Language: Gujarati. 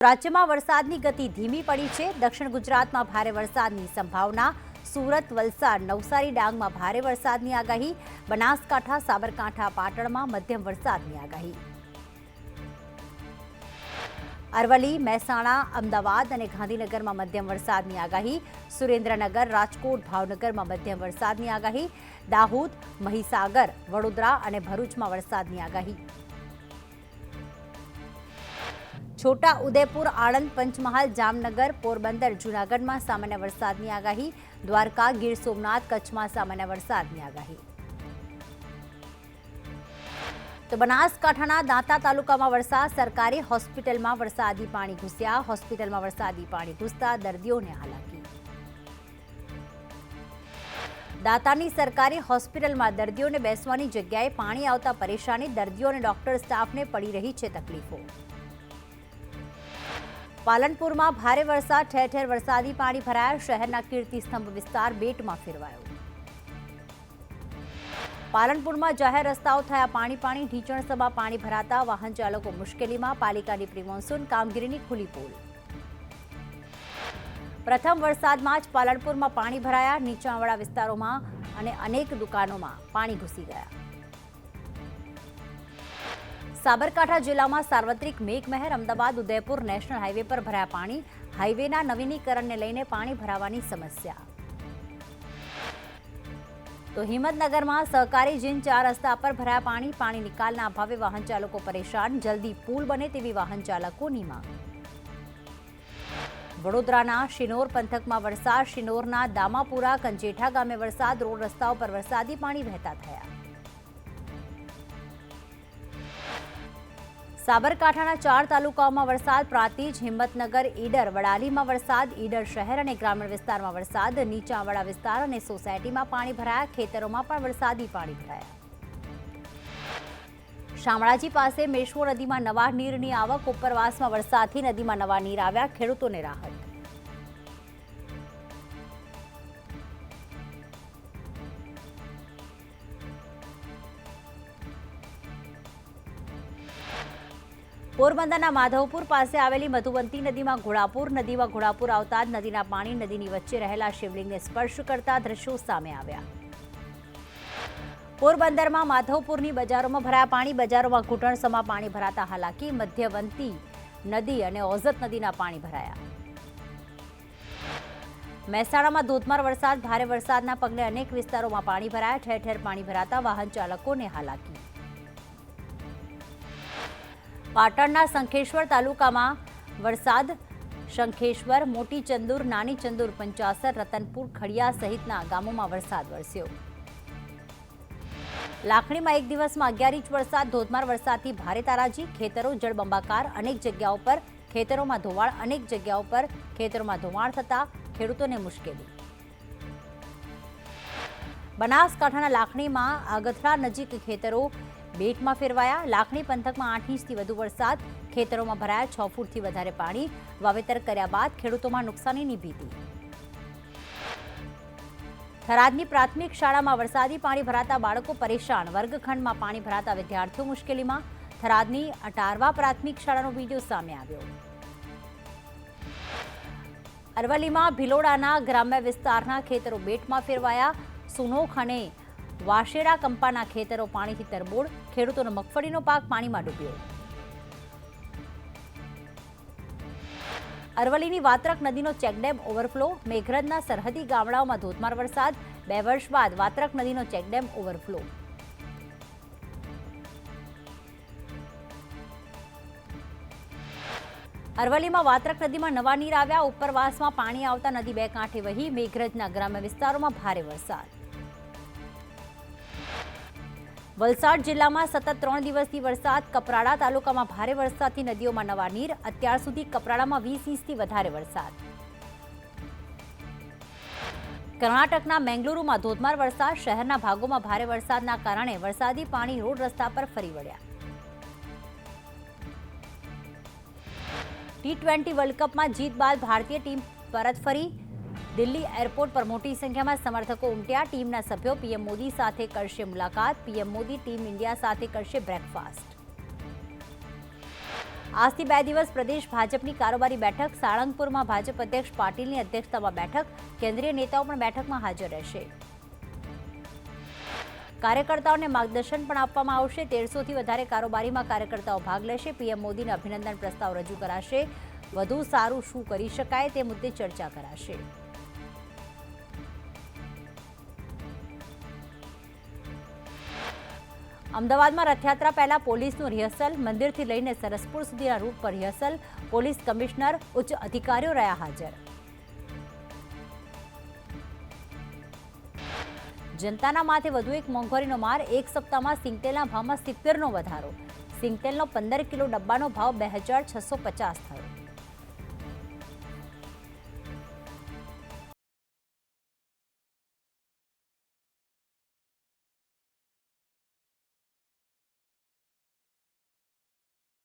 રાજ્યમાં વરસાદની ગતિ ધીમી પડી છે। દક્ષિણ ગુજરાતમાં ભારે વરસાદની સંભાવના। સુરત, વલસાડ, નવસારી, ડાંગમાં ભારે વરસાદની આગાહી। બનાસકાંઠા, સાબરકાંઠા, પાટણમાં મધ્યમ વરસાદની આગાહી। અરવલ્લી, મહેસાણા, અમદાવાદ અને ગાંધીનગરમાં મધ્યમ વરસાદની આગાહી। સુરેન્દ્રનગર, રાજકોટ, ભાવનગરમાં મધ્યમ વરસાદની આગાહી। દાહોદ, મહીસાગર, વડોદરા અને ભરૂચમાં વરસાદની આગાહી। છોટા ઉદેપુર, આણંદ, પંચમહાલ, જામનગર, પોરબંદર, જૂનાગઢમાં સામાન્ય વરસાદની આગાહી। દ્વારકા, ગીર સોમનાથ, કચ્છમાં સામાન્ય વરસાદની આગાહી। તો બનાસકાંઠાના દાંતા તાલુકામાં વરસાદ। સરકારી હોસ્પિટલમાં વરસાદી પાણી ઘૂસ્યા। હોસ્પિટલમાં વરસાદી પાણી ઘૂસતા દર્દીઓને હાલાકી। દાંતાની સરકારી હોસ્પિટલમાં દર્દીઓને બેસવાની જગ્યાએ પાણી આવતા પરેશાની। દર્દીઓ અને ડોક્ટર સ્ટાફને પડી રહી છે તકલીફો। પાલનપુરમાં ભારે વરસાદ, ઠેર ઠેર વરસાદી પાણી ભરાયા। શહેરના કીર્તિસ્તંભ વિસ્તાર બેટમાં ફેરવાયો। પાલનપુરમાં જાહેર રસ્તાઓ થયા પાણી। ઢીંચણસમાં પાણી ભરાતા વાહન ચાલકો મુશ્કેલીમાં। પાલિકાની પ્રી મોન્સૂન કામગીરીની ખુલ્લી પોલ। પ્રથમ વરસાદમાં જ પાલનપુરમાં પાણી ભરાયા। નીચાણવાળા વિસ્તારોમાં અને અનેક દુકાનોમાં પાણી ઘૂસી ગયા। સાબરકાંઠા જિલ્લામાં સાર્વત્રિક મેઘમહેર। અમદાવાદ, ઉદયપુર નેશનલ હાઈવે પર ભરાયા પાણી। હાઈવેના નવીનીકરણને લઈને પાણી ભરાવાની સમસ્યા। તો હિંમતનગરમાં સહકારી જીન 4 રસ્તા પર ભરાયા પાણી। પાણી નિકાલના અભાવે વાહન ચાલકો પરેશાન। જલ્દી પુલ બને તેવી વાહન ચાલકોની માંગ। વડોદરાના શિનોર પંથકમાં વરસાદ। શિનોરના દામાપુરા, કંજેઠા ગામે વરસાદ। રોડ રસ્તાઓ પર વરસાદી પાણી વહેતા થયા। સાબરકાંઠાના 4 તાલુકાઓમાં વરસાદ। પ્રાંતિજ, હિંમતનગર, ઈડર, વડાલીમાં વરસાદ। ઈડર શહેર અને ગ્રામીણ વિસ્તારમાં વરસાદ। નીચાણવાળા વિસ્તાર અને સોસાયટીમાં પાણી ભરાયા। ખેતરોમાં પણ વરસાદી પાણી ભરાયા। શામળાજી પાસે મેશ્વો નદીમાં નવા નીરની આવક। ઉપરવાસમાં વરસાદથી નદીમાં નવા નીર આવ્યા। ખેડૂતોને રાહત। પોરબંદરના માધવપુર પાસે આવેલી મધુવંતી નદીમાં ઘોડાપુર। નદીમાં ઘોડાપુર આવતા જ નદીના પાણી નદીની વચ્ચે રહેલા શિવલિંગને સ્પર્શ કરતા દ્રશ્યો સામે આવ્યા। પોરબંદરમાં માધવપુરની બજારોમાં ભરાયા પાણી। બજારોમાં ઘૂંટણસમાં પાણી ભરાતા હાલાકી। મધ્યવંતી નદી અને ઓઝત નદીના પાણી ભરાયા। મહેસાણામાં ધોધમાર વરસાદ। ભારે વરસાદના પગલે અનેક વિસ્તારોમાં પાણી ભરાયા। ઠેર ઠેર પાણી ભરાતા વાહન ચાલકોને હાલાકી। પાટણના શંખેશ્વર તાલુકામાં વરસાદ। શંખેશ્વર, મોટી ચંદુર, નાની ચંદુર, પંચાસર, રતનપુર, ખડિયા સહિતના ગામોમાં વરસાદ વરસ્યો। લાખણીમાં એક દિવસમાં 11 ઇંચ વરસાદ। ધોધમાર વરસાદથી ભારે તારાજી। ખેતરો જળબંબાકાર। અનેક જગ્યાઓ પર ખેતરોમાં ધોવાણ। અનેક જગ્યાઓ પર ખેતરોમાં ધોવાણ થતા ખેડૂતોને મુશ્કેલી। બનાસકાંઠાના લાખણીમાં આગથડા નજીક ખેતરો બેટમાં ફેરવાયા। લાખણી પંથકમાં 8 ઇંચથી વધુ વરસાદ। ખેતરોમાં ભરાયા 6 ફૂટથી વધારે પાણી। વાવેતર કર્યા બાદ ખેડૂતોમાં નુકસાનીની ભીતિ। થરાદની પ્રાથમિક શાળામાં વરસાદી પાણી ભરાતા બાળકો પરેશાન। વર્ગખંડમાં પાણી ભરાતા વિદ્યાર્થીઓ મુશ્કેલીમાં। થરાદની અટારવા પ્રાથમિક શાળાનો વિડીયો સામે આવ્યો। અરવલ્લીમાં ભિલોડાના ગ્રામ્ય વિસ્તારના ખેતરો બેટમાં ફેરવાયા। સુનોખ અને વાશેરા કંપાના ખેતરો પાણીથી તરબોળ। ખેડૂતોનો મગફળીનો પાક પાણીમાં ડૂબ્યો। અરવલ્લીની વાત્રક નદીનો ચેકડેમ ઓવરફ્લો। મેઘરજના સરહદી ગામડાઓમાં ધોધમાર વરસાદ। 2 વર્ષ બાદ વાત્રક નદીનો ચેકડેમ ઓવરફ્લો। અરવલ્લીમાં વાત્રક નદીમાં નવા નીર આવ્યા। ઉપરવાસમાં પાણી આવતા નદી 2 કાંઠે વહી। મેઘરજના ગ્રામ્ય વિસ્તારોમાં ભારે વરસાદ। વલસાડ જિલ્લામાં સતત 3 દિવસથી વરસાદ। કપરાડા તાલુકામાં ભારે વરસાદથી નદીઓમાં નવા નીર। અત્યાર સુધી કપરાડામાં 20 ઇંચથી વધારે વરસાદ। કર્ણાટકના મેંગલુરુમાં ધોધમાર વરસાદ। શહેરના ભાગોમાં ભારે વરસાદના કારણે વરસાદી પાણી રોડ રસ્તા પર ફરી વળ્યા। T20 વર્લ્ડ કપમાં જીત બાદ ભારતીય ટીમ પરત ફરી। દિલ્હી એરપોર્ટ પર મોટી સંખ્યામાં સમર્થકો ઉમટ્યા। ટીમના સભ્યો પીએમ મોદી સાથે કરશે મુલાકાત। પીએમ મોદી ટીમ ઇન્ડિયા સાથે કરશે બ્રેકફાસ્ટ। આજથી 2 દિવસ પ્રદેશ ભાજપની કારોબારી બેઠક, સાળંગપુરમાં ભાજપ અધ્યક્ષ પાટીલની અધ્યક્ષતામાં બેઠક, કેન્દ્રીય નેતાઓ પણ બેઠકમાં હાજર રહેશે. કાર્યકર્તાઓને માર્ગદર્શન પણ આપવામાં આવશે. 1300થી વધારે કારોબારીમાં કાર્યકર્તાઓ ભાગ લેશે. પીએમ મોદીને અભિનંદન પ્રસ્તાવ રજૂ કરાશે. વધુ સારું શું કરી શકાય તે મુદ્દે ચર્ચા કરાશે. અમદાવાદમાં રથયાત્રા પહેલા પોલીસનું રિહર્સલ, મંદિરથી લઈને સરસપુર સુધીના રૂટ પર રિહર્સલ, પોલીસ કમિશનર, ઉચ્ચ અધિકારીઓ રહ્યા હાજર. જનતાના માથે વધુ એક મોંઘવારીનો માર, એક સપ્તાહમાં સિંગતેલના ભાવમાં 70નો વધારો. સિંગતેલનો 15 કિલો ડબ્બાનો ભાવ 2650 થયો.